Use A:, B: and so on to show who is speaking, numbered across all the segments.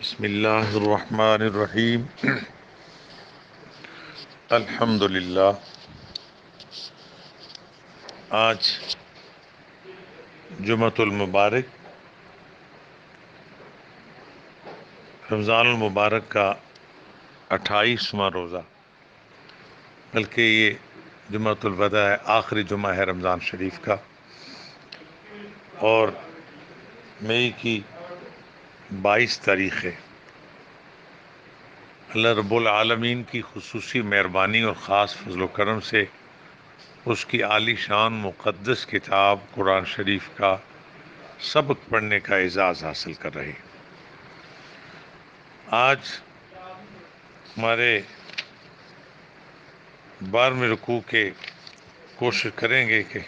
A: بسم اللہ الرحمن الرحیم الحمد للہ۔ آج جمعۃ المبارک رمضان المبارک کا 28واں روزہ، بلکہ یہ جمعۃ الوداع ہے، آخری جمعہ ہے رمضان شریف کا، اور مئی کی 22 تاریخ ہے۔ اللہ رب العالمین کی خصوصی مہربانی اور خاص فضل و کرم سے اس کی عالی شان مقدس کتاب قرآن شریف کا سبق پڑھنے کا اعزاز حاصل کر رہے۔ آج ہمارے 12ویں رکوع کے کوشش کریں گے کہ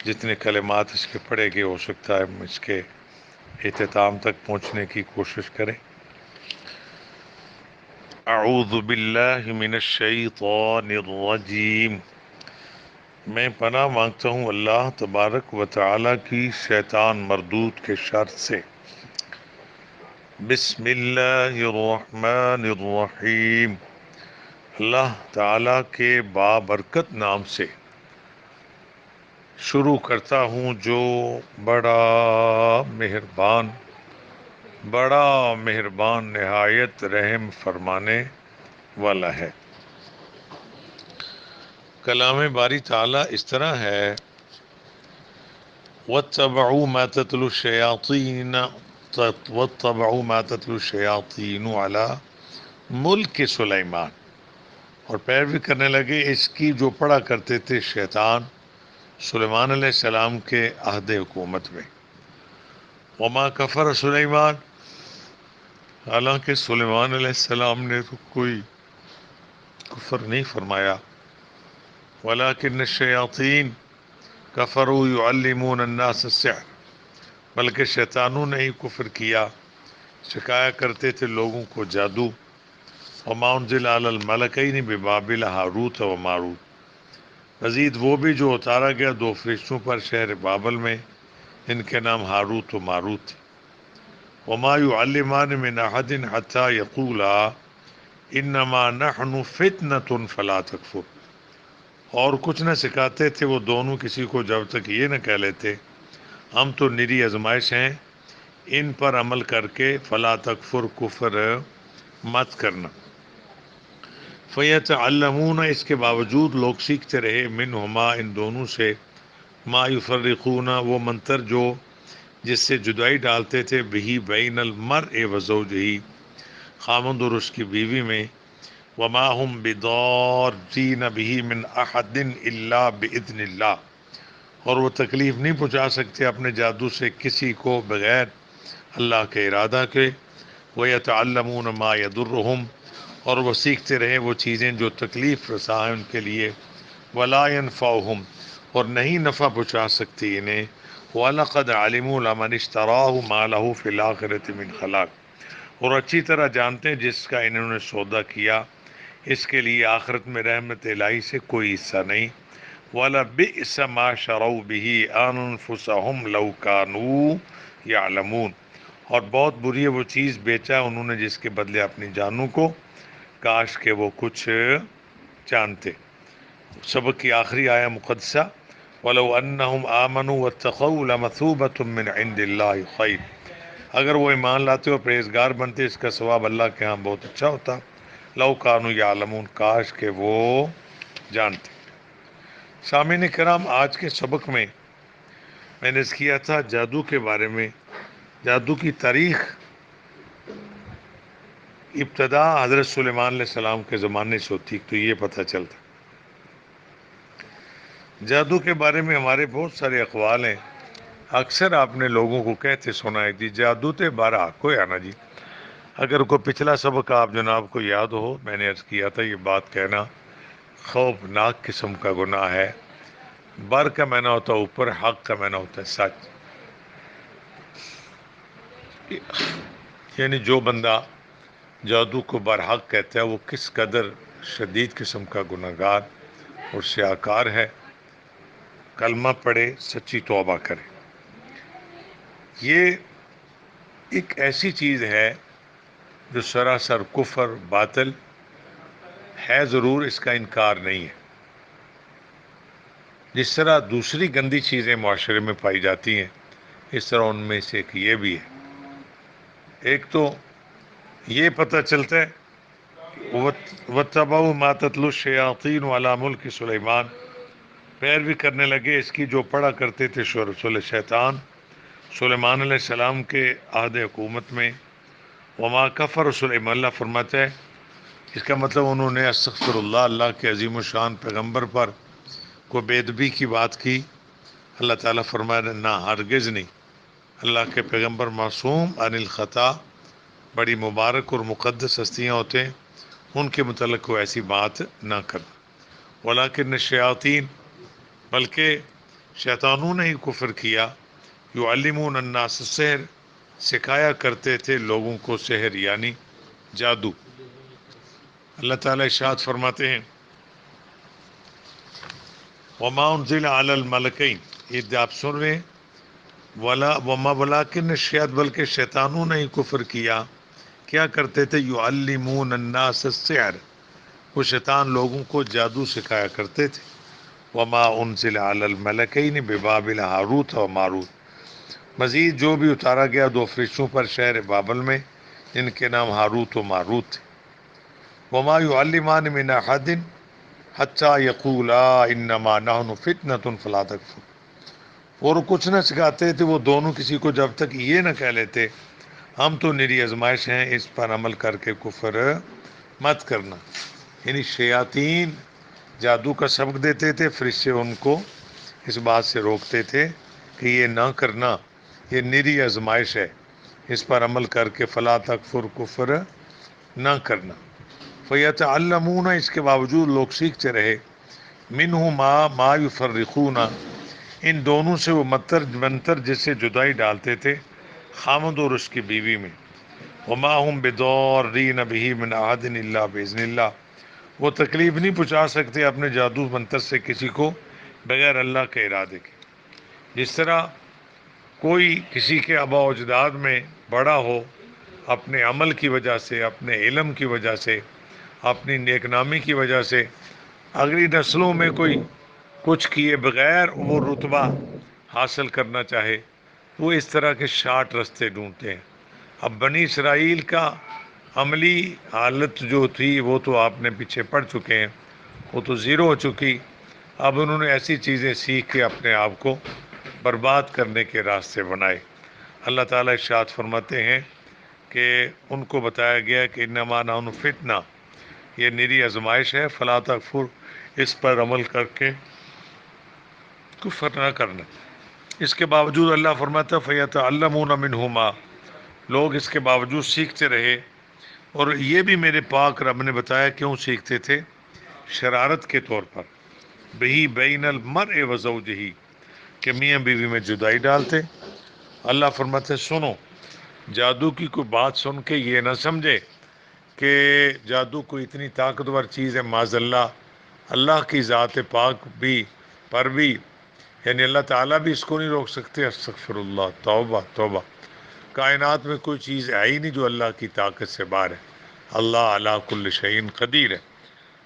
A: جتنے کلمات اس کے پڑھے گے ہو سکتا ہے ہم اس کے اختتام تک پہنچنے کی کوشش کریں۔ اعوذ باللہ من الشیطان الرجیم، میں پناہ مانگتا ہوں اللہ تبارک و تعالی کی شیطان مردود کے شر سے۔ بسم اللہ الرحمن الرحیم، اللہ تعالی کے بابرکت نام سے شروع کرتا ہوں جو بڑا مہربان نہایت رحم فرمانے والا ہے۔ کلام باری تعالی اس طرح ہے، وَاتَّبَعُوا مَا تَتْلُو الشَّيَاطِينُ عَلَى مُلْكِ سلیمان، اور پیروی کرنے لگے اس کی جو پڑھا کرتے تھے شیطان سلیمان علیہ السلام کے عہد حکومت میں۔ وما کفر سلیمان، حالانکہ سلیمان علیہ السلام نے تو کوئی کفر نہیں فرمایا، ولکن الشیاطین کفروا یعلمون الناس السحر، بلکہ شیطانوں نے ہی کفر کیا، سکھایا کرتے تھے لوگوں کو جادو۔ وما انزل علی الملکین ببابل ہاروت و ماروت، مزید وہ بھی جو اتارا گیا 2 فرشتوں پر شہر بابل میں، ان کے نام ہاروت و ماروت تھے۔ وما يعلمان من احد حتى يقولا انما نحن فتنة فلا تکفر، اور کچھ نہ سکھاتے تھے وہ دونوں کسی کو جب تک یہ نہ کہہ لیتے ہم تو نری آزمائش ہیں، ان پر عمل کر کے فلا تکفر، کفر مت کرنا۔ فیتعلمون، اس کے باوجود لوگ سیکھتے رہے، منہما، ان دونوں سے، ما یفرقون، وہ منتر جو جس سے جدائی ڈالتے تھے، بہی بین المرء و زوجہ، خامند اور اس کی بیوی میں، وما هم بضارین بہ من احد الا باذن اللہ، اور وہ تکلیف نہیں پہنچا سکتے اپنے جادو سے کسی کو بغیر اللہ کے ارادہ کے۔ ویتعلمون ما یضرہم، اور وہ سیکھتے رہے وہ چیزیں جو تکلیف رساں ہیں ان کے لیے، ولا ینفعہم، اور نہیں نفع پہنچا سکتی انہیں، وَلَقَدْ عَلِمُوا لَمَنِ اشْتَرَاهُ مَا لَهُ فِي الْآخِرَةِ مِنْ خَلَاقٍ، اور اچھی طرح جانتے ہیں جس کا انہوں نے سودا کیا اس کے لیے آخرت میں رحمت الہی سے کوئی حصہ نہیں۔ وَلَبِئْسَ مَا شَرَوْا بِهِ أَنفُسَهُمْ لَوْ كَانُوا يَعْلَمُونَ، اور بہت بری ہے وہ چیز بیچا انہوں نے جس کے بدلے اپنی جانوں کو، کاش کہ وہ کچھ جانتے۔ سبق کی آخری آیہ مقدسہ، وَلَوْ أَنَّهُمْ آمَنُوا وَاتَّقَوْا لَمَثُوبَةٌ مِّنْ عِنْدِ اللَّهِ خَيْرٌ، اگر وہ ایمان لاتے اور پرہیزگار بنتے اس کا ثواب اللہ کے ہاں بہت اچھا ہوتا۔ لَوْ كَانُوا يَعْلَمُونَ، کاش کہ وہ جانتے۔ سامعین کرام، آج کے سبق میں نے اس کیا تھا جادو کے بارے میں، جادو کی تاریخ ابتدا حضرت سلیمان علیہ السلام کے زمانے سے ہوتی تو یہ پتہ چلتا۔ جادو کے بارے میں ہمارے بہت سارے اقوال ہیں، اکثر آپ نے لوگوں کو کہتے سنا ہے جی جادو تے بارہ کوئی آنا جی۔ اگر کوئی پچھلا سبق آپ جناب کو یاد ہو، میں نے عرض کیا تھا یہ بات کہنا خوفناک قسم کا گناہ ہے۔ بر کا معنی ہوتا ہے اوپر، حق کا معنی ہوتا ہے سچ، یعنی جو بندہ جادو کو برحق کہتا ہے وہ کس قدر شدید قسم کا گناہگار اور سیاہکار ہے۔ کلمہ پڑھے، سچی توبہ کرے۔ یہ ایک ایسی چیز ہے جو سراسر کفر باطل ہے ضرور، اس کا انکار نہیں ہے. جس طرح دوسری گندی چیزیں معاشرے میں پائی جاتی ہیں، اس طرح ان میں سے ایک یہ بھی ہے. ایک تو یہ پتہ چلتا ہے وَاتَّبَعُوا مَا تَتْلُو الشَّيَاطِينُ عَلَىٰ مُلْكِ سلیمان، پیروی کرنے لگے اس کی جو پڑھا کرتے تھے رسول شیطان سلیمان علیہ السلام کے عہد حکومت میں. وما کفر سلیمان، اللہ فرماتا ہے اس کا مطلب انہوں نے استغفر اللہ، اللہ کے عظیم الشان پیغمبر پر کو بے ادبی کی بات کی. اللہ تعالیٰ فرمایا نہ، ہرگز نہیں. اللہ کے پیغمبر معصوم عن الخطا، بڑی مبارک اور مقدس ہستیاں ہوتے ہیں، ان کے متعلق کوئی ایسی بات نہ کرنا. ولیکن الشیاطین، بلکہ شیطانوں نے ہی کفر کیا. یعلمون الناس السحر، سکھایا کرتے تھے لوگوں کو سحر یعنی جادو. اللہ تعالیٰ ارشاد فرماتے ہیں وما انزل علی الملکین، یہ آپ سن رہے ہیں، وما ولیکن شاید بلکہ شیطانوں نے ہی کفر کیا. کیا کرتے تھے؟ یعلمون الناس السحر، وہ شیطان لوگوں کو جادو سکھایا کرتے تھے. وما انزل علی الملکین ببابل ہاروت و ماروت، مزید جو بھی اتارا گیا دو فرشتوں پر شہر بابل میں جن کے نام ہاروت و ماروت تھے. وما یعلمان من احد حتی یقولا انما نحن فتنة فلا تکفر، اور کچھ نہ سکھاتے تھے وہ دونوں کسی کو جب تک یہ نہ کہہ لیتے ہم تو نری آزمائش ہیں، اس پر عمل کر کے کفر مت کرنا. یعنی شیاطین جادو کا سبق دیتے تھے، فرشتے ان کو اس بات سے روکتے تھے کہ یہ نہ کرنا، یہ نری آزمائش ہے، اس پر عمل کر کے فلا تکفر، کفر نہ کرنا. فیتعلمون، اس کے باوجود لوگ سیکھتے رہے، منہما ما یفرقون، ان دونوں سے وہ منتر جس سے جدائی ڈالتے تھے خامد اور اس کی بیوی میں. وما هم بضارین بہ من احد الا باذن اللہ، وہ تکلیف نہیں پہنچا سکتے اپنے جادو منتر سے کسی کو بغیر اللہ کے ارادے کے. جس طرح کوئی کسی کے آباء و اجداد میں بڑا ہو، اپنے عمل کی وجہ سے، اپنے علم کی وجہ سے، اپنی نیک نامی کی وجہ سے اگلی نسلوں میں کوئی کچھ کیے بغیر وہ رتبہ حاصل کرنا چاہے، وہ اس طرح کے شارٹ رستے ڈھونڈتے ہیں. اب بنی اسرائیل کا عملی حالت جو تھی وہ تو آپ نے پیچھے پڑ چکے ہیں، وہ تو زیرو ہو چکی. اب انہوں نے ایسی چیزیں سیکھ کے اپنے آپ کو برباد کرنے کے راستے بنائے. اللہ تعالیٰ ارشاد فرماتے ہیں کہ ان کو بتایا گیا کہ انما نحن فتنہ، یہ نری آزمائش ہے، فلا تکفر، اس پر عمل کر کے کفر نہ کرنا. اس کے باوجود اللہ فرماتا ہے فیتعلمون منہما، لوگ اس کے باوجود سیکھتے رہے. اور یہ بھی میرے پاک رب نے بتایا کیوں سیکھتے تھے، شرارت کے طور پر، بہی بین المرء و زوجہ، کہ میاں بیوی میں جدائی ڈالتے. اللہ فرماتے سنو، جادو کی کوئی بات سن کے یہ نہ سمجھے کہ جادو کوئی اتنی طاقتور چیز ہے. معاذ اللہ، اللہ کی ذات پاک بھی پر بھی، یعنی اللہ تعالیٰ بھی اس کو نہیں روک سکتے. استغفر اللہ، توبہ توبہ. کائنات میں کوئی چیز ہے ہی نہیں جو اللہ کی طاقت سے باہر ہے. اللہ علی کل شیء قدیر ہے.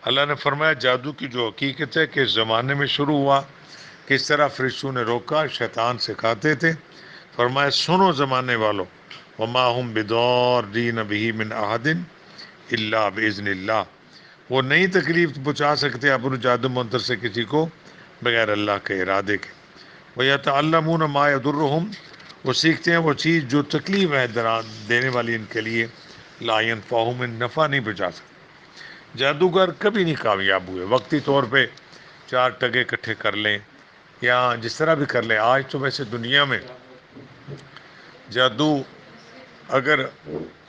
A: اللہ نے فرمایا جادو کی جو حقیقت ہے کہ اس زمانے میں شروع ہوا، کس طرح فرشتوں نے روکا، شیطان سکھاتے تھے. فرمایا سنو زمانے والوں، وما هم بضارین بہ من احد الا باذن اللہ، وہ نہیں تکلیف پہنچا سکتے اپنے جادو منتر سے کسی کو بغیر اللہ کے ارادے کے. وَيَتَعَلَّمُونَ مَا يَضُرُّهُمْ، وہ سیکھتے ہیں وہ چیز جو تکلیف ہے دینے والی ان کے لیے، لا ينفعهم، نفع نہیں پہنچا سکتے. جادوگر کبھی نہیں کامیاب ہوئے. وقتی طور پہ 4 ٹگے اکٹھے کر لیں یا جس طرح بھی کر لیں. آج تو ویسے دنیا میں جادو، اگر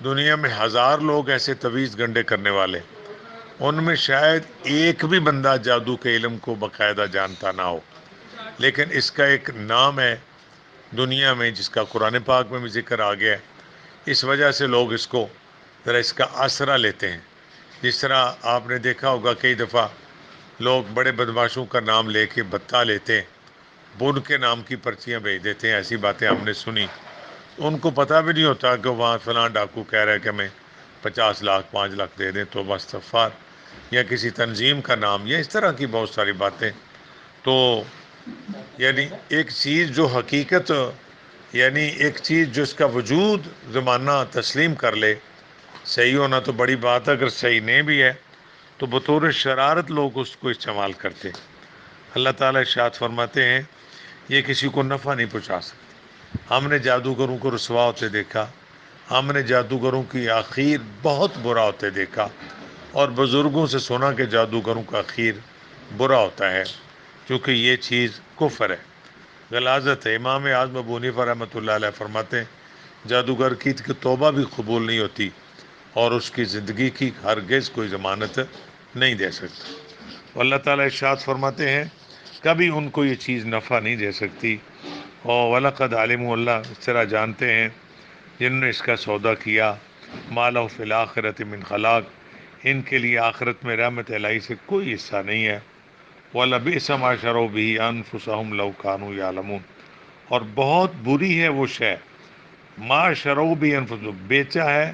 A: دنیا میں 1000 لوگ ایسے تویز گنڈے کرنے والے، ان میں شاید ایک بھی بندہ جادو کے علم کو باقاعدہ جانتا نہ ہو. لیکن اس کا ایک نام ہے دنیا میں جس کا قرآن پاک میں بھی ذکر آ گیا ہے. اس وجہ سے لوگ اس کو ذرا اس کا آسرا لیتے ہیں. جس طرح آپ نے دیکھا ہوگا کئی دفعہ لوگ بڑے بدماشوں کا نام لے کے بتا لیتے ہیں، بن کے نام کی پرچیاں بھیج دیتے ہیں. ایسی باتیں ہم نے سنی. ان کو پتہ بھی نہیں ہوتا کہ وہاں فلاں ڈاکو کہہ رہا ہے کہ ہمیں 50 لاکھ 5 لاکھ دے دیں تو استغفار، یا کسی تنظیم کا نام، یا اس طرح کی بہت ساری باتیں. تو یعنی ایک چیز جو حقیقت، یعنی ایک چیز جو اس کا وجود زمانہ تسلیم کر لے، صحیح ہونا تو بڑی بات ہے، اگر صحیح نہیں بھی ہے تو بطور شرارت لوگ اس کو استعمال کرتے. اللہ تعالیٰ ارشاد فرماتے ہیں یہ کسی کو نفع نہیں پہنچا سکتے. ہم نے جادوگروں کو رسوا ہوتے دیکھا، ہم نے جادوگروں کی آخر بہت برا ہوتے دیکھا، اور بزرگوں سے سنا کہ جادوگروں کا آخر برا ہوتا ہے، کیونکہ یہ چیز کفر ہے، غلاظت ہے. امام اعظم ابو حنیفہ رحمۃ اللہ علیہ فرماتے ہیں جادوگر کی توبہ بھی قبول نہیں ہوتی اور اس کی زندگی کی ہرگز کوئی ضمانت نہیں دے سکتا. اللہ تعالیٰ ارشاد فرماتے ہیں کبھی ان کو یہ چیز نفع نہیں دے سکتی. اور وَلَقَدْ عَلِمُوا، اللہ اس طرح جانتے ہیں جنہوں نے اس کا سودا کیا، مَا لَهُ فِي الْآخِرَةِ مِنْ خَلَاقٍ، ان کے لیے آخرت میں رحمت الہی سے کوئی حصہ نہیں ہے. وَلَبِئْسَ مَا شَرَوْا بِهِ أَنفُسَهُمْ لَوْ كَانُوا يَعْلَمُونَ، اور بہت بری ہے وہ شے ما شرو بھی انفسهم، بیچا ہے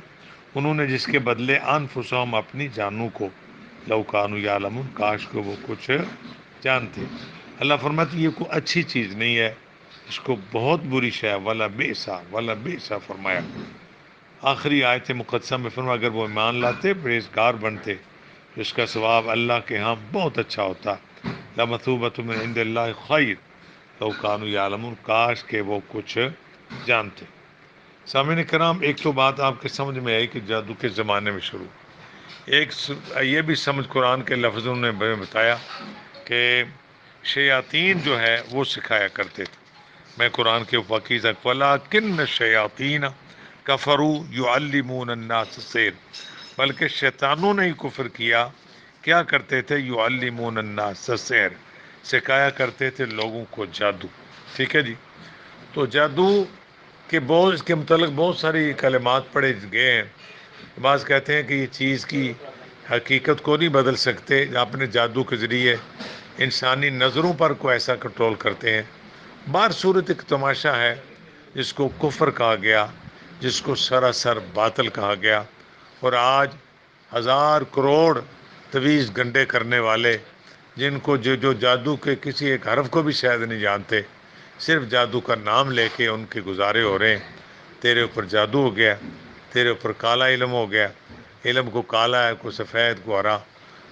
A: انہوں نے جس کے بدلے انفسهم اپنی جانوں کو، لو کانوا یعلمون، کاش کو وہ کچھ جانتے. اللہ فرماتے یہ کوئی اچھی چیز نہیں ہے، اس کو بہت بری شے ہے. ولا بیسا، ولا بیسا فرمایا. آخری آیت مقدسہ میں فرمایا اگر وہ ایمان لاتے پرہیزگار بنتے تو اس کا ثواب اللہ کے ہاں بہت اچھا ہوتا. لمثوبۃ من عند اللہ خیر لو کانوا یعلمون، کاش کہ وہ کچھ جانتے. سامعین کرام، ایک تو بات آپ کے سمجھ میں آئی کہ جادو کے زمانے میں شروع، ایک یہ بھی سمجھ قرآن کے لفظوں نے بتایا کہ شیاطین جو ہے وہ سکھایا کرتے تھے. میں قرآن کے پاکیزہ وَلَٰكِنَّ الشَّيَاطِينَ كَفَرُوا يُعَلِّمُونَ النَّاسَ السِّحْرَ، بلکہ شیطانوں نے ہی کفر کیا. کیا کرتے تھے؟ يُعَلِّمُونَ النَّاسَ السِّحْرَ، سکھایا کرتے تھے لوگوں کو جادو. ٹھیک ہے جی. تو جادو کے بہت، اس کے متعلق بہت ساری کلمات پڑھے گئے ہیں. بعض کہتے ہیں کہ یہ چیز کی حقیقت کو نہیں بدل سکتے، اپنے جادو کے ذریعے انسانی نظروں پر کو ایسا کنٹرول کرتے ہیں. بار صورت ایک تماشا ہے جس کو کفر کہا گیا، جس کو سراسر باطل کہا گیا. اور آج 1000 کروڑ تویز گنڈے کرنے والے، جن کو جو جادو کے کسی ایک حرف کو بھی شاید نہیں جانتے، صرف جادو کا نام لے کے ان کے گزارے ہو رہے ہیں. تیرے اوپر جادو ہو گیا، تیرے اوپر کالا علم ہو گیا، علم کو کالا ہے، کو سفید کو ہرا.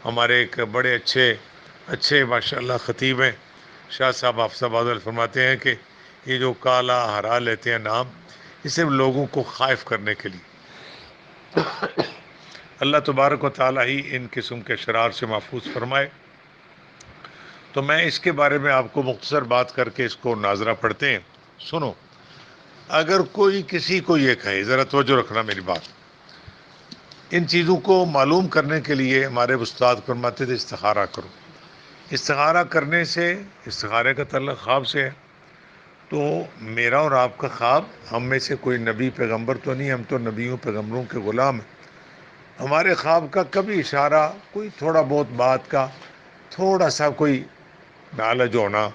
A: ہمارے ایک بڑے اچھے ماشاءاللہ خطیب ہیں شاہ صاحب حافظ آباد فرماتے ہیں کہ یہ جو کالا ہرا لیتے ہیں نام، یہ صرف لوگوں کو خائف کرنے کے لیے. اللہ تبارک و تعالیٰ ہی ان قسم کے شرار سے محفوظ فرمائے. تو میں اس کے بارے میں آپ کو مختصر بات کر کے اس کو ناظرہ پڑھتے ہیں. سنو، اگر کوئی کسی کو یہ کہے، ذرا توجہ رکھنا میری بات، ان چیزوں کو معلوم کرنے کے لیے ہمارے استاد فرماتے تھے استخارہ کرو. استخارہ کرنے سے، استخارے کا تعلق خواب سے ہے. تو میرا اور آپ کا خواب، ہم میں سے کوئی نبی پیغمبر تو نہیں، ہم تو نبیوں پیغمبروں کے غلام ہیں. ہمارے خواب کا کبھی اشارہ، کوئی تھوڑا بہت بات کا تھوڑا سا کوئی نالج ہونا،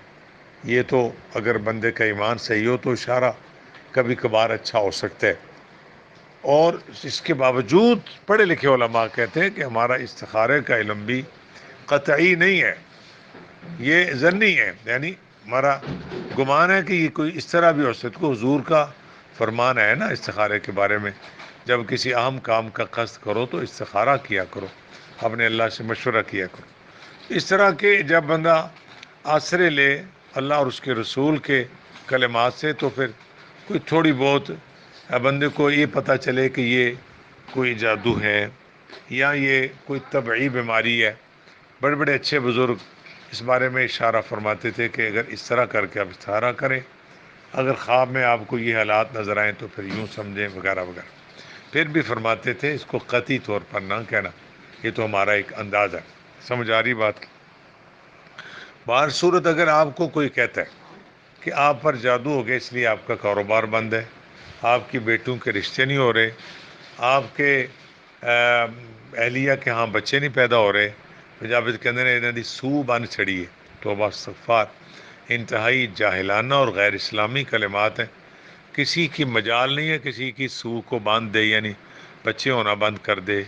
A: یہ تو اگر بندے کا ایمان صحیح ہو تو اشارہ کبھی کبھار اچھا ہو سکتا ہے. اور اس کے باوجود پڑھے لکھے علماء کہتے ہیں کہ ہمارا استخارے کا علم بھی قطعی نہیں ہے، یہ ظنی ہے. یعنی ہمارا گمان ہے کہ یہ کوئی اس طرح بھی ہو سکتا ہے. حضور کا فرمان ہے نا استخارے کے بارے میں، جب کسی اہم کام کا قصد کرو تو استخارہ کیا کرو، اپنے اللہ سے مشورہ کیا کرو. اس طرح کے جب بندہ آسرے لے اللہ اور اس کے رسول کے کلمات سے، تو پھر کوئی تھوڑی بہت بندے کو یہ پتہ چلے کہ یہ کوئی جادو ہے یا یہ کوئی طبعی بیماری ہے. بڑے بڑے اچھے بزرگ اس بارے میں اشارہ فرماتے تھے کہ اگر اس طرح کر کے آپ استخارہ کریں، اگر خواب میں آپ کو یہ حالات نظر آئیں تو پھر یوں سمجھیں وغیرہ وغیرہ. پھر بھی فرماتے تھے اس کو قطعی طور پر نہ کہنا، یہ تو ہمارا ایک انداز ہے. سمجھ آ رہی بات کی؟ بہر صورت اگر آپ کو کوئی کہتا ہے کہ آپ پر جادو ہو گیا اس لیے آپ کا کاروبار بند ہے، آپ کی بیٹوں کے رشتے نہیں ہو رہے، آپ کے اہلیہ کے ہاں بچے نہیں پیدا ہو رہے، جب کہتے ہیں انہوں نے سو بن چڑھی ہے، توبہ استغفار، انتہائی جاہلانہ اور غیر اسلامی کلمات ہیں کسی کی مجال نہیں ہے کسی کی سو کو باندھ دے، یعنی بچے ہونا بند کر دے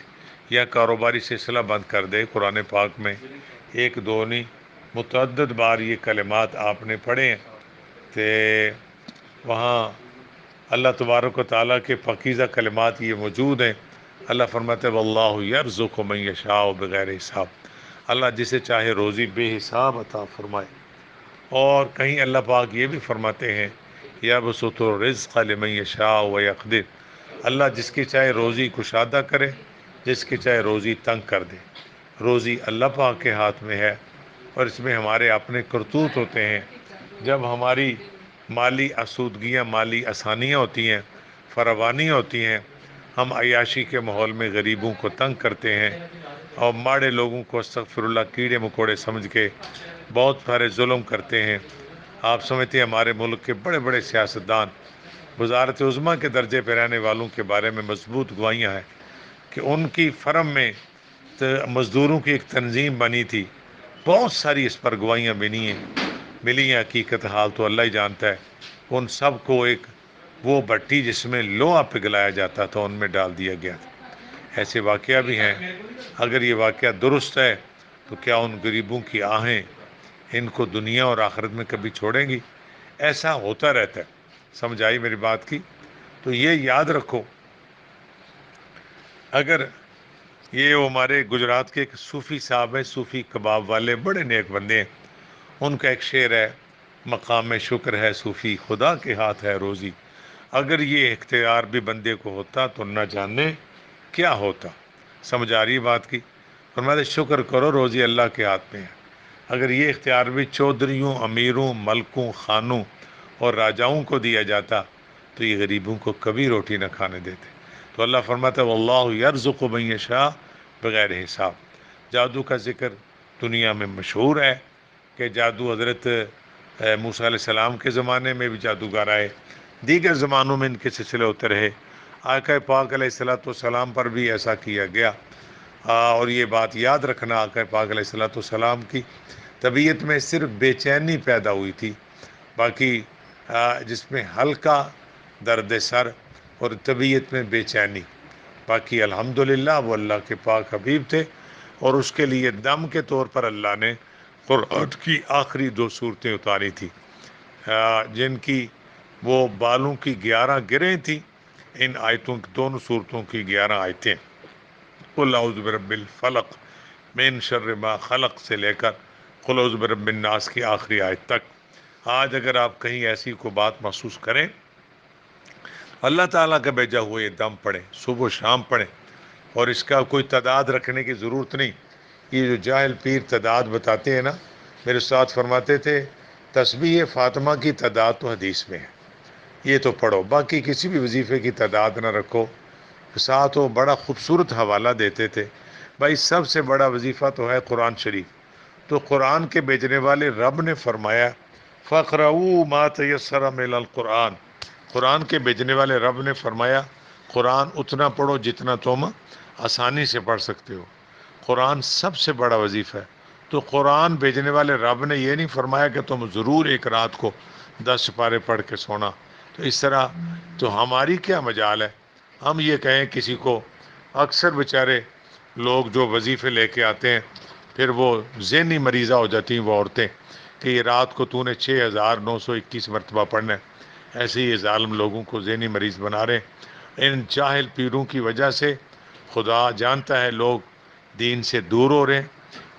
A: یا کاروباری سلسلہ بند کر دے۔ قرآن پاک میں ایک دو نہیں متعدد بار یہ کلمات آپ نے پڑھے ہیں، تو وہاں اللہ تبارک و تعالیٰ کے پاکیزہ کلمات یہ موجود ہیں۔ اللہ فرماتے واللہ یرزق من یشاء بغیر حساب، اللہ جسے چاہے روزی بے حساب عطا فرمائے۔ اور کہیں اللہ پاک یہ بھی فرماتے ہیں یبسط الرزق لمن یشاء ویقدر، اللہ جس کی چاہے روزی کشادہ کرے، جس کی چاہے روزی تنگ کر دے۔ روزی اللہ پاک کے ہاتھ میں ہے، اور اس میں ہمارے اپنے کرتوت ہوتے ہیں۔ جب ہماری مالی آسودگیاں، مالی آسانیاں ہوتی ہیں، فراوانی ہوتی ہیں، ہم عیاشی کے ماحول میں غریبوں کو تنگ کرتے ہیں اور ماڑے لوگوں کو استغفر اللہ کیڑے مکوڑے سمجھ کے بہت سارے ظلم کرتے ہیں۔ آپ سمجھتے ہیں ہمارے ملک کے بڑے بڑے سیاستدان وزارت عظمیٰ کے درجے پہ رہنے والوں کے بارے میں مضبوط گواہیاں ہیں کہ ان کی فرم میں مزدوروں کی ایک تنظیم بنی تھی، بہت ساری اس پر گواہیاں ملی ہیں، حقیقت حال تو اللہ ہی جانتا ہے۔ ان سب کو ایک وہ بھٹی جس میں لوہا پگھلایا جاتا تھا ان میں ڈال دیا گیا تھا۔ ایسے واقعہ بھی ہیں۔ اگر یہ واقعہ درست ہے تو کیا ان غریبوں کی آہیں ان کو دنیا اور آخرت میں کبھی چھوڑیں گی؟ ایسا ہوتا رہتا ہے۔ سمجھ آئی میری بات کی؟ تو یہ یاد رکھو، اگر یہ ہمارے گجرات کے ایک صوفی صاحب ہیں، صوفی کباب والے، بڑے نیک بندے ہیں، ان کا ایک شعر ہے مقام میں شکر ہے صوفی خدا کے ہاتھ ہے روزی، اگر یہ اختیار بھی بندے کو ہوتا تو نہ جانے کیا ہوتا۔ سمجھ آ رہی بات کی؟ فرماتے شکر کرو روزی اللہ کے ہاتھ میں ہے، اگر یہ اختیار بھی چودھریوں، امیروں، ملکوں، خانوں اور راجاؤں کو دیا جاتا تو یہ غریبوں کو کبھی روٹی نہ کھانے دیتے۔ تو اللہ فرماتا ہے واللہ یرزق من یشاء بغیر حساب۔ جادو کا ذکر دنیا میں مشہور ہے کہ جادو حضرت موسیٰ علیہ السلام کے زمانے میں بھی جادوگر آئے، دیگر زمانوں میں ان کے سلسلے ہوتے رہے، آقا پاک علیہ السلام پر بھی ایسا کیا گیا۔ اور یہ بات یاد رکھنا، آقا پاک علیہ السلام کی طبیعت میں صرف بے چینی پیدا ہوئی تھی، باقی جس میں ہلکا درد سر اور طبیعت میں بے چینی، باقی الحمدللہ وہ اللہ کے پاک حبیب تھے، اور اس کے لیے دم کے طور پر اللہ نے قرآن کی آخری 2 صورتیں اتاری تھی، جن کی وہ بالوں کی 11 گریں تھیں۔ ان آیتوں کی، دونوں صورتوں کی 11 آیتیں، قل اعوذ برب الفلق من شر ما خلق سے لے کر قل اعوذ برب الناس کی آخری آیت تک۔ آج اگر آپ کہیں ایسی کو بات محسوس کریں، اللہ تعالیٰ کا بھیجا ہوا یہ دم پڑھیں، صبح و شام پڑھیں، اور اس کا کوئی تعداد رکھنے کی ضرورت نہیں۔ یہ جو جاہل پیر تعداد بتاتے ہیں نا، میرے استاد فرماتے تھے تسبیح فاطمہ کی تعداد تو حدیث میں ہے، یہ تو پڑھو، باقی کسی بھی وظیفے کی تعداد نہ رکھو۔ ساتھ وہ بڑا خوبصورت حوالہ دیتے تھے، بھائی سب سے بڑا وظیفہ تو ہے قرآن شریف، تو قرآن کے بھیجنے والے رب نے فرمایا فَقْرَؤُوا مَا تَيَسَّرَ مِنَ الْقُرْآنِ، قرآن کے بھیجنے والے رب نے فرمایا قرآن اتنا پڑھو جتنا تم آسانی سے پڑھ سکتے ہو، قرآن سب سے بڑا وظیفہ ہے۔ تو قرآن بھیجنے والے رب نے یہ نہیں فرمایا کہ تم ضرور ایک رات کو 10 سپارے پڑھ کے سونا۔ تو اس طرح تو ہماری کیا مجال ہے ہم یہ کہیں کسی کو؟ اکثر بیچارے لوگ جو وظیفے لے کے آتے ہیں پھر وہ ذہنی مریضہ ہو جاتی ہیں وہ عورتیں کہ یہ رات کو تو نے 6921 مرتبہ پڑھنا ہے۔ ایسے ہی یہ ظالم لوگوں کو ذہنی مریض بنا رہے ہیں۔ ان جاہل پیروں کی وجہ سے خدا جانتا ہے لوگ دین سے دور ہو رہے ہیں،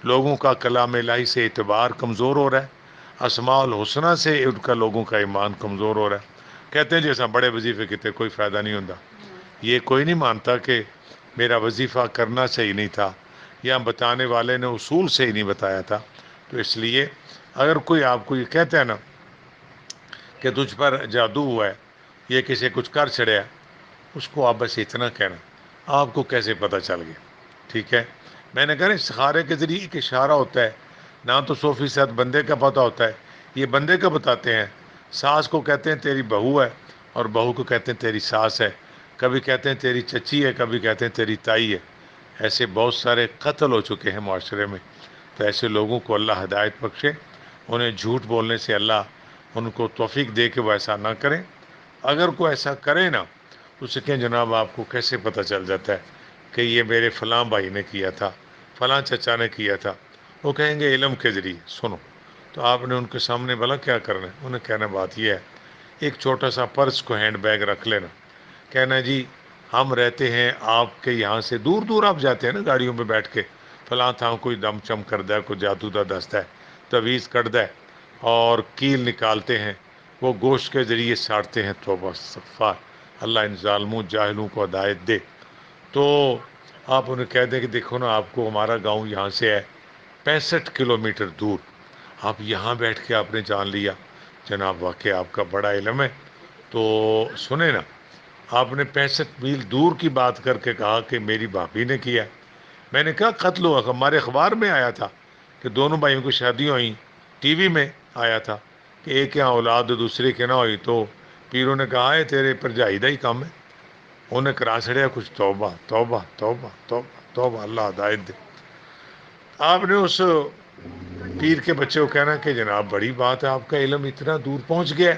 A: لوگوں کا کلام الہی سے اعتبار کمزور ہو رہا ہے، اسماء الحسنہ سے ان کا لوگوں کا ایمان کمزور ہو رہا ہے۔ کہتے ہیں جیسا بڑے وظیفے کہتے کوئی فائدہ نہیں ہوتا۔ یہ کوئی نہیں مانتا کہ میرا وظیفہ کرنا صحیح نہیں تھا یا بتانے والے نے اصول سے ہی نہیں بتایا تھا۔ تو اس لیے اگر کوئی آپ کو یہ کہتا ہے نا کہ تجھ پر جادو ہوا ہے، یہ کسی کچھ کر چڑھیا، اس کو آپ بس اتنا کہنا آپ کو کیسے پتہ چل گیا؟ ٹھیک ہے، میں نے کہا استخارے کے ذریعے ایک اشارہ ہوتا ہے، نہ تو 100% بندے کا پتہ ہوتا ہے، یہ بندے کا بتاتے ہیں۔ ساس کو کہتے ہیں تیری بہو ہے، اور بہو کو کہتے ہیں تیری ساس ہے، کبھی کہتے ہیں تیری چچی ہے، کبھی کہتے ہیں تیری تائی ہے۔ ایسے بہت سارے قتل ہو چکے ہیں معاشرے میں۔ تو ایسے لوگوں کو اللہ ہدایت بخشے، انہیں جھوٹ بولنے سے اللہ ان کو توفیق دے کہ وہ ایسا نہ کریں، اگر کوئی ایسا کرے نا تو اسے کہیں جناب آپ کو کیسے پتہ چل جاتا ہے کہ یہ میرے فلاں بھائی نے کیا تھا، فلاں چچا نے کیا تھا؟ وہ کہیں گے علم کے ذریعے. سنو، تو آپ نے ان کے سامنے بھلا کیا کرنا ہے؟ انہیں کہنا بات یہ ہے، ایک چھوٹا سا پرس کو ہینڈ بیگ رکھ لینا، کہنا جی ہم رہتے ہیں آپ کے یہاں سے دور دور، آپ جاتے ہیں نا گاڑیوں پہ بیٹھ کے، فلاں تھا کوئی دم چم کر ہے، کوئی جادو دا دستا ہے، تویز کر ہے اور کیل نکالتے ہیں، وہ گوشت کے ذریعے ساڑتے ہیں. توبہ استغفار، اللہ ان ظالموں جاہلوں کو ہدایت دے. تو آپ انہیں کہہ دیں کہ دیکھو نا، آپ کو ہمارا گاؤں یہاں سے ہے 65 کلومیٹر دور، آپ یہاں بیٹھ کے آپ نے جان لیا. جناب واقعی آپ کا بڑا علم ہے. تو سنیں نا، آپ نے 65 میل دور کی بات کر کے کہا کہ میری بھابھی نے کیا. میں نے کہا قتل ہوا، ہمارے اخبار میں آیا تھا کہ دونوں بھائیوں کی شادیاں ہوئیں، ٹی وی میں آیا تھا کہ ایک یہاں اولاد دوسرے کے نہ ہوئی. تو پیروں نے کہا ہے تیرے پر جائیدہ ہی کم ہے، انہیں کرا چھڑیا کچھ. توبہ توبہ توبہ توبہ توبہ، اللہ ہدایت دے. آپ نے اس پیر کے بچے کو کہنا کہ جناب بڑی بات ہے، آپ کا علم اتنا دور پہنچ گیا ہے،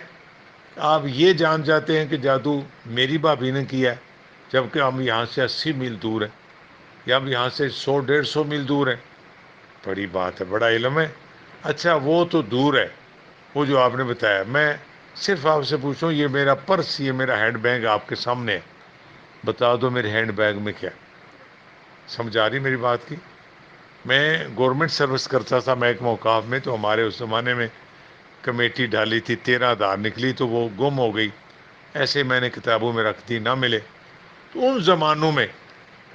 A: آپ یہ جان جاتے ہیں کہ جادو میری بھابھی نے کیا ہے، جبکہ ہم یہاں سے 80 میل دور ہیں، یا ہم یہاں سے 100 150 میل دور ہیں. بڑی بات ہے، بڑا علم ہے. اچھا وہ تو دور ہے، وہ جو آپ نے بتایا، میں صرف آپ سے پوچھوں، یہ میرا پرس، یہ میرا ہینڈ بیگ آپ کے سامنے ہے، بتا دو میرے ہینڈ بیگ میں کیا؟ سمجھ آ رہی میری بات کی؟ میں گورنمنٹ سروس کرتا تھا محکمہ اوقاف میں، تو ہمارے اس زمانے میں کمیٹی ڈالی تھی، 13,000 نکلی تو وہ گم ہو گئی. ایسے میں نے کتابوں میں رکھ دی، نہ ملے. تو ان زمانوں میں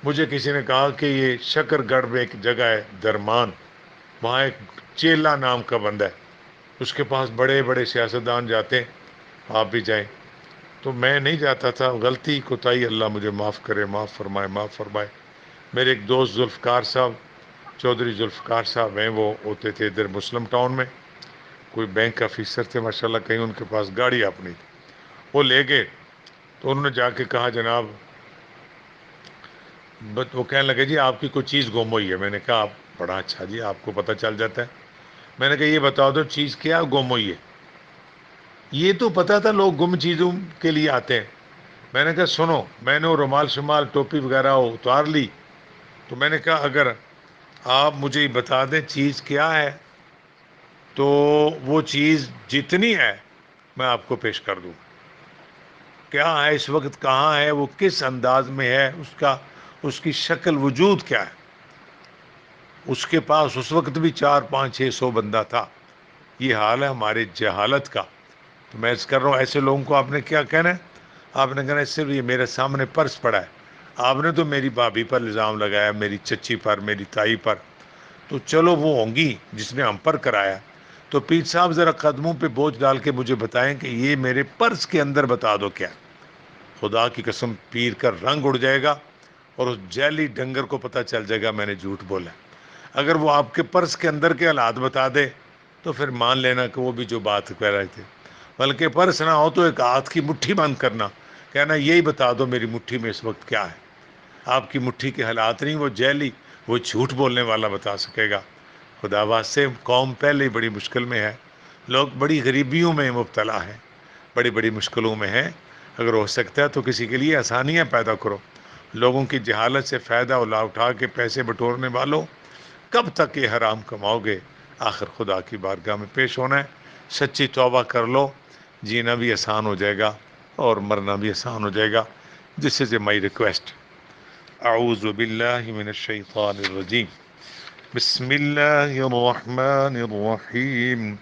A: مجھے کسی نے کہا کہ یہ شکر گڑھ میں ایک جگہ ہے درمان، وہاں ایک چیلا نام کا بندہ ہے، اس کے پاس بڑے بڑے سیاستدان جاتے ہیں، آپ بھی جائیں. تو میں نہیں جاتا تھا، غلطی کوتاہی اللہ مجھے معاف کرے، معاف فرمائے، معاف فرمائے. میرے ایک دوست ذوالفقار صاحب، چودھری ذوالفقار صاحب ہیں، وہ ہوتے تھے ادھر مسلم ٹاؤن میں، کوئی بینک آفیسر تھے ماشاءاللہ، کہیں ان کے پاس گاڑی اپنی تھی، وہ لے گئے. تو انہوں نے جا کے کہا جناب، وہ کہنے لگے جی آپ کی کوئی چیز گم ہوئی ہے. میں نے کہا بڑا اچھا جی، آپ کو پتہ چل جاتا ہے. میں نے کہا یہ بتا دو چیز کیا گم ہوئی ہے. یہ تو پتا تھا لوگ گم چیزوں کے لیے آتے ہیں. میں نے کہا سنو، میں نے وہ رومال شمال ٹوپی وغیرہ اتار لی. تو میں نے کہا اگر آپ مجھے بتا دیں چیز کیا ہے، تو وہ چیز جتنی ہے میں آپ کو پیش کر دوں. کیا ہے اس وقت، کہاں ہے وہ، کس انداز میں ہے، اس کی شکل وجود کیا ہے. اس کے پاس اس وقت بھی 400 500 600 بندہ تھا. یہ حال ہے ہمارے جہالت کا. تو میں کر رہا ہوں ایسے لوگوں کو آپ نے کیا کہنا ہے؟ آپ نے کہنا ہے صرف یہ میرے سامنے پرس پڑا ہے. آپ نے تو میری بھابھی پر الزام لگایا، میری چچی پر، میری تائی پر. تو چلو وہ ہوں گی جس نے ہم پر کرایا. تو پیر صاحب ذرا قدموں پہ بوجھ ڈال کے مجھے بتائیں کہ یہ میرے پرس کے اندر بتا دو کیا. خدا کی قسم پیر کا رنگ اڑ جائے گا اور اس جیلی ڈنگر کو پتہ چل جائے گا میں نے جھوٹ بولا. اگر وہ آپ کے پرس کے اندر کے حالات بتا دے تو پھر مان لینا کہ وہ بھی جو بات کہہ رہے تھے. بلکہ پرس نہ ہو تو ایک ہاتھ کی مٹھی بند کرنا، کہنا یہی بتا دو میری مٹھی میں اس وقت کیا ہے. آپ کی مٹھی کے حالات نہیں، وہ جیلی، وہ جھوٹ بولنے والا بتا سکے گا. خدا واسطے قوم پہلے ہی بڑی مشکل میں ہے، لوگ بڑی غریبیوں میں مبتلا ہیں، بڑی بڑی مشکلوں میں ہیں. اگر ہو سکتا ہے تو کسی کے لیے آسانیاں پیدا کرو. لوگوں کی جہالت سے فائدہ اٹھا کے پیسے بٹورنے والوں، کب تک یہ حرام کماؤ گے؟ آخر خدا کی بارگاہ میں پیش ہونا ہے. سچی توبہ کر لو، جینا بھی آسان ہو جائے گا اور مرنا بھی آسان ہو جائے گا. دس از اے مائی ریکویسٹ. اعوذ باللہ من الشیطان الرجیم. بسم اللہ الرحمن الرحیم.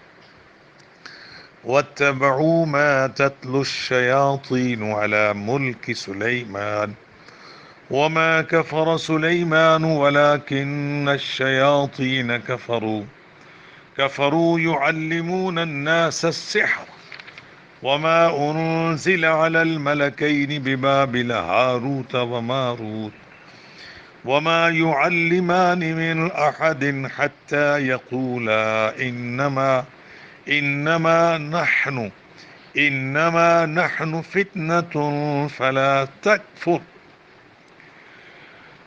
A: واتبعوا ما تتلو الشياطين على ملك سليمان وما كفر سليمان ولكن الشياطين كفروا يعلمون الناس السحر وما أنزل على الملكين ببابل هاروت وماروت وما يعلمان من أحد حتى يقولا إنما نحن فتنة فلا تكفر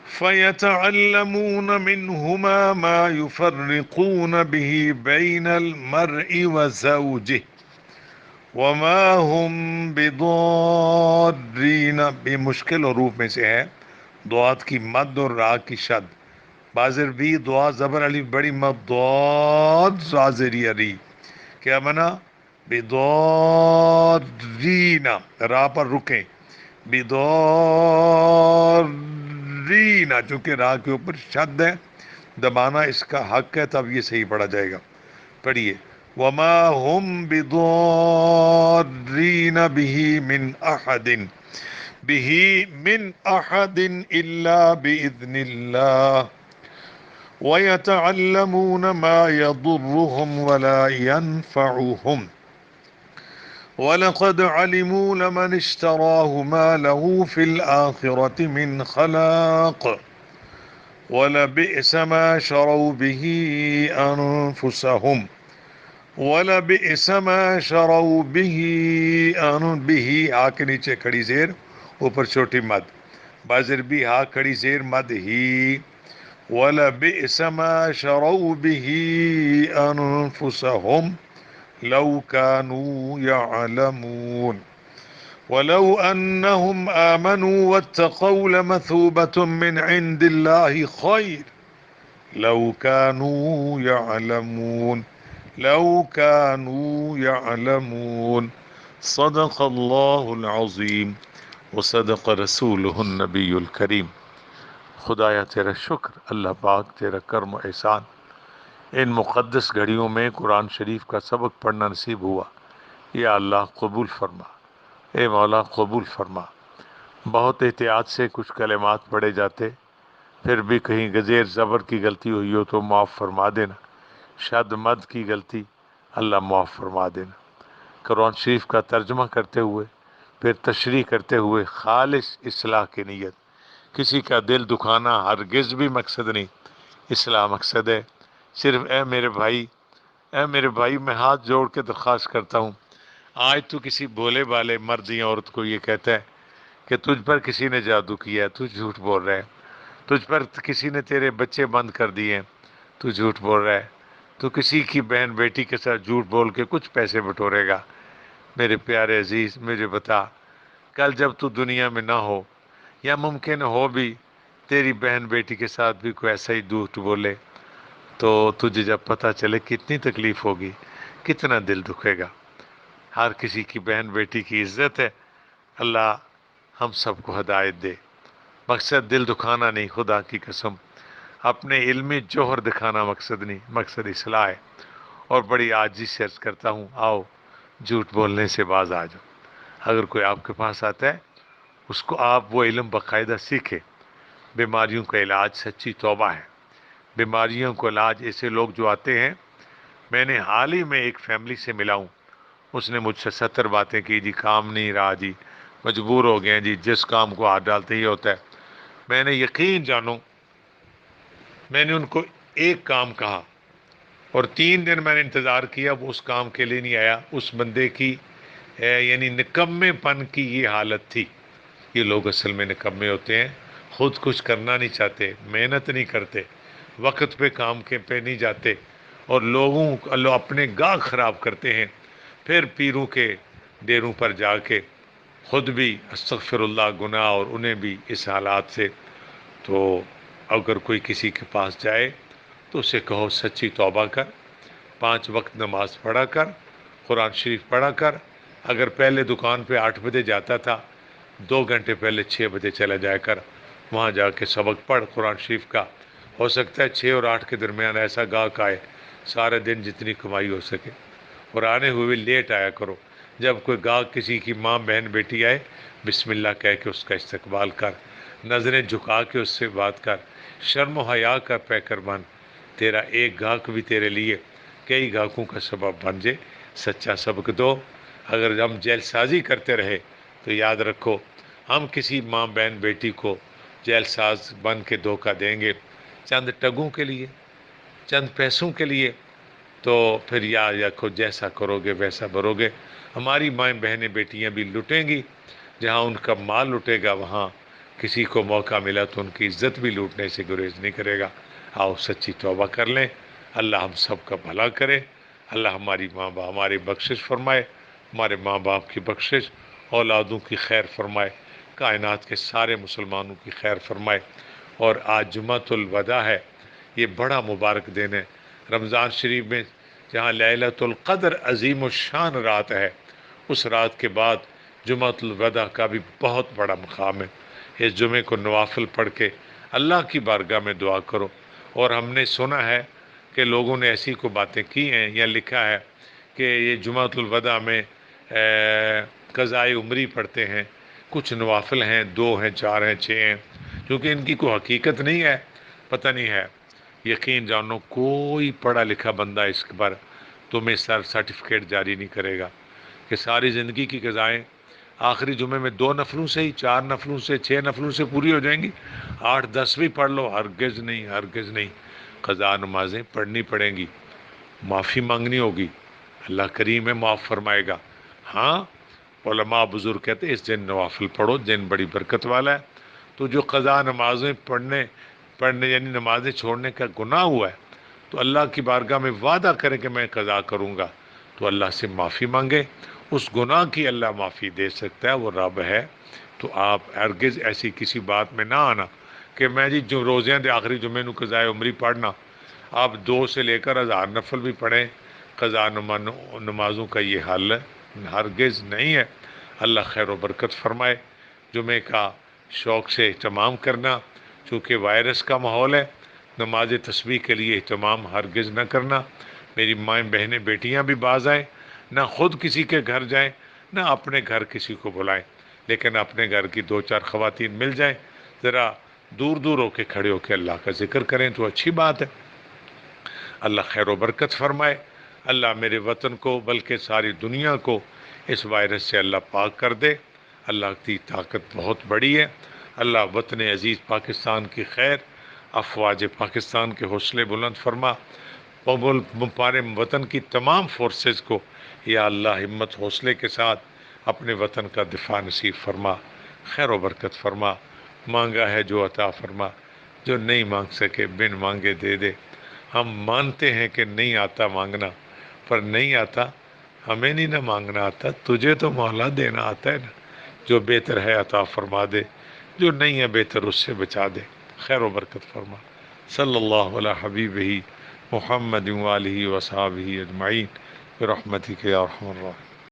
A: فيتعلمون منهما ما يفرقون به بين المرء وزوجه وما هم بضارین، بے مشکل حروف میں سے ہے دعات کی مد اور را کی شد. بازر بھی دعا زبر علی بڑی مد ضاد زازری علی. کیا بنا؟ بضارین، را پر رکیں. بضارین، چونکہ را کے اوپر شد ہے، دبانا اس کا حق ہے، تب یہ صحیح پڑھا جائے گا. پڑھیے وما هم بضارین به من احد، به من احد الا باذن الله ويتعلمون ما يضرهم ولا ينفعهم وَلَقَدْ عَلِمُوا لَمَنِ اشْتَرَاهُ مَا لَهُ فِي الْآخِرَةِ مِنْ خَلَاقٍ وَلَبِئْسَ مَا شَرَوْا بِهِ أَنفُسَهُمْ وَلَبِئْسَ مَا شَرَوْا بِهِ بِهِ، ہا کے نیچے کھڑی زیر، اوپر چھوٹی مد. بازر بھی ہا کھڑی زیر مد ہی. وَلَبِئْسَ مَا شَرَوْا بِهِ أَنفُسَهُمْ لو كانوا يعلمون ولو أنهم آمنوا واتقوا لمثوبة من عند الله خير لو كانوا يعلمون لو كانوا يعلمون. صدق الله العظيم وصدق رسوله النبي الكريم. خدایا تیرا شکر، اللہ پاک تیرا کرم و احسان، ان مقدس گھڑیوں میں قرآن شریف کا سبق پڑھنا نصیب ہوا. یا اللہ قبول فرما، اے مولا قبول فرما. بہت احتیاط سے کچھ کلمات پڑھے جاتے، پھر بھی کہیں گزیر زبر کی غلطی ہوئی ہو تو معاف فرما دینا. شد مد کی غلطی اللہ معاف فرما دینا. قرآن شریف کا ترجمہ کرتے ہوئے پھر تشریح کرتے ہوئے خالص اصلاح کی نیت، کسی کا دل دکھانا ہرگز بھی مقصد نہیں، اصلاح مقصد ہے. صرف اے میرے بھائی میں ہاتھ جوڑ کے درخواست کرتا ہوں، آج تو کسی بھولے بالے مرد یا عورت کو یہ کہتا ہے کہ تجھ پر کسی نے جادو کیا ہے، تو جھوٹ بول رہا ہے. تجھ پر کسی نے تیرے بچے بند کر دیے ہیں، تو جھوٹ بول رہا ہے. تو کسی کی بہن بیٹی کے ساتھ جھوٹ بول کے کچھ پیسے بٹورے گا. میرے پیارے عزیز مجھے بتا، کل جب تو دنیا میں نہ ہو، یا ممکن ہو بھی تیری بہن بیٹی کے ساتھ بھی کوئی ایسا ہی جھوٹ بولے، تو تجھے جب پتہ چلے کتنی تکلیف ہوگی، کتنا دل دکھے گا. ہر کسی کی بہن بیٹی کی عزت ہے. اللہ ہم سب کو ہدایت دے. مقصد دل دکھانا نہیں، خدا کی قسم اپنے علمی جوہر دکھانا مقصد نہیں، مقصد اصلاح ہے. اور بڑی عاجزی سے عرض کرتا ہوں، آؤ جھوٹ بولنے سے باز آ جاؤ. اگر کوئی آپ کے پاس آتا ہے، اس کو آپ وہ علم باقاعدہ سیکھیں. بیماریوں کا علاج سچی توبہ ہے. بیماریوں کو علاج ایسے لوگ جو آتے ہیں. میں نے حال ہی میں ایک فیملی سے ملا ہوں، اس نے مجھ سے 70 باتیں کی، جی کام نہیں رہا، جی مجبور ہو گئے ہیں، جی جس کام کو ہاتھ ڈالتے ہی ہوتا ہے. میں نے یقین جانو، میں نے ان کو ایک کام کہا اور 3 دن میں نے انتظار کیا، وہ اس کام کے لیے نہیں آیا. اس بندے کی یعنی نکمے پن کی یہ حالت تھی. یہ لوگ اصل میں نکمے ہوتے ہیں، خود کچھ کرنا نہیں چاہتے، محنت نہیں کرتے، وقت پہ کام کے پہ نہیں جاتے، اور لوگوں اپنے گاہ خراب کرتے ہیں. پھر پیروں کے ڈیروں پر جا کے خود بھی استغفر اللہ گناہ، اور انہیں بھی اس حالات سے. تو اگر کوئی کسی کے پاس جائے تو اسے کہو سچی توبہ کر، 5 وقت نماز پڑھا کر، قرآن شریف پڑھا کر. اگر پہلے دکان پہ 8 بجے جاتا تھا، 2 گھنٹے پہلے 6 بجے چلا جایا کر، وہاں جا کے سبق پڑھ قرآن شریف کا. ہو سکتا ہے 6 اور 8 کے درمیان ایسا گاہک آئے، سارے دن جتنی کمائی ہو سکے. اور آنے ہوئے لیٹ آیا کرو. جب کوئی گاہک کسی کی ماں بہن بیٹی آئے، بسم اللہ کہہ کے اس کا استقبال کر، نظریں جھکا کے اس سے بات کر، شرم و حیا کا پیکر بن. تیرا ایک گاہک بھی تیرے لیے کئی گاہکوں کا سبب بن جائے. سچا سبق دو. اگر ہم جیل سازی کرتے رہے تو یاد رکھو، ہم کسی ماں بہن بیٹی کو جیل ساز بن کے دھوکہ دیں گے چند ٹگوں کے لیے، چند پیسوں کے لیے، تو پھر یاد رکھو جیسا کرو گے ویسا بھرو گے. ہماری مائیں بہنیں بیٹیاں بھی لٹیں گی. جہاں ان کا مال لٹے گا، وہاں کسی کو موقع ملا تو ان کی عزت بھی لوٹنے سے گریز نہیں کرے گا. آؤ سچی توبہ کر لیں. اللہ ہم سب کا بھلا کرے. اللہ ہماری ماں باپ ہماری بخشش فرمائے. ہمارے ماں باپ کی بخشش، اولادوں کی خیر فرمائے، کائنات کے سارے مسلمانوں کی خیر فرمائے۔ اور آج جمعۃ الوداع ہے، یہ بڑا مبارک دن ہے رمضان شریف میں، جہاں لیلۃ القدر عظیم الشان رات ہے، اس رات کے بعد جمعۃ الوداع کا بھی بہت بڑا مقام ہے۔ اس جمعے کو نوافل پڑھ کے اللہ کی بارگاہ میں دعا کرو۔ اور ہم نے سنا ہے کہ لوگوں نے ایسی کو باتیں کی ہیں یا لکھا ہے کہ یہ جمعۃ الوداع میں قضائے عمری پڑھتے ہیں، کچھ نوافل ہیں، 2 ہیں، 4 ہیں، 6 ہیں، کیونکہ ان کی کوئی حقیقت نہیں ہے، پتہ نہیں ہے۔ یقین جانو کوئی پڑھا لکھا بندہ اس پر تمہیں سرٹیفکیٹ جاری نہیں کرے گا کہ ساری زندگی کی قضائیں آخری جمعے میں 2 نفلوں سے ہی، 4 نفلوں سے، 6 نفلوں سے پوری ہو جائیں گی، 8 10 بھی پڑھ لو، ہرگز نہیں، ہرگز نہیں۔ قضا نمازیں پڑھنی پڑیں گی، معافی مانگنی ہوگی، اللہ کریم ہے، معاف فرمائے گا۔ ہاں، علماء بزرگ کہتے ہیں اس دن نوافل پڑھو، دن بڑی برکت والا ہے۔ تو جو قضا نمازیں پڑھنے یعنی نمازیں چھوڑنے کا گناہ ہوا ہے، تو اللہ کی بارگاہ میں وعدہ کرے کہ میں قضا کروں گا، تو اللہ سے معافی مانگے، اس گناہ کی اللہ معافی دے سکتا ہے، وہ رب ہے۔ تو آپ ہرگز ایسی کسی بات میں نہ آنا کہ میں جی جو روزیاں دے آخری جمعے نو قضائے عمری پڑھنا، آپ 2 سے لے کر 1000 نفل بھی پڑھیں، قضا نمازوں کا یہ حل ہرگز نہیں ہے۔ اللہ خیر و برکت فرمائے۔ جمعے کا شوق سے اہتمام کرنا، چونکہ وائرس کا ماحول ہے، نماز تسبیح کے لیے اہتمام ہرگز نہ کرنا۔ میری مائیں بہنیں بیٹیاں بھی باز آئیں، نہ خود کسی کے گھر جائیں، نہ اپنے گھر کسی کو بلائیں، لیکن اپنے گھر کی 2 4 خواتین مل جائیں، ذرا دور دور ہو کے کھڑے ہو کے اللہ کا ذکر کریں تو اچھی بات ہے۔ اللہ خیر و برکت فرمائے۔ اللہ میرے وطن کو بلکہ ساری دنیا کو اس وائرس سے اللہ پاک کر دے۔ اللہ کی طاقت بہت بڑی ہے۔ اللہ وطن عزیز پاکستان کی خیر، افواج پاکستان کے حوصلے بلند فرما، ہمارے وطن کی تمام فورسز کو یا اللہ ہمت حوصلے کے ساتھ اپنے وطن کا دفاع نصیب فرما، خیر و برکت فرما۔ مانگا ہے جو عطا فرما، جو نہیں مانگ سکے بن مانگے دے دے۔ ہم مانتے ہیں کہ نہیں آتا مانگنا، پر نہیں آتا، ہمیں نہیں نہ مانگنا آتا، تجھے تو مولا دینا آتا ہے نا۔ جو بہتر ہے عطا فرما دے، جو نہیں ہے بہتر اس سے بچا دے، خیر و برکت فرما۔ صلی اللہ علی حبیبہ محمد وآلہ وصحابہ اجمعین برحمتک یا ارحم الراحمین۔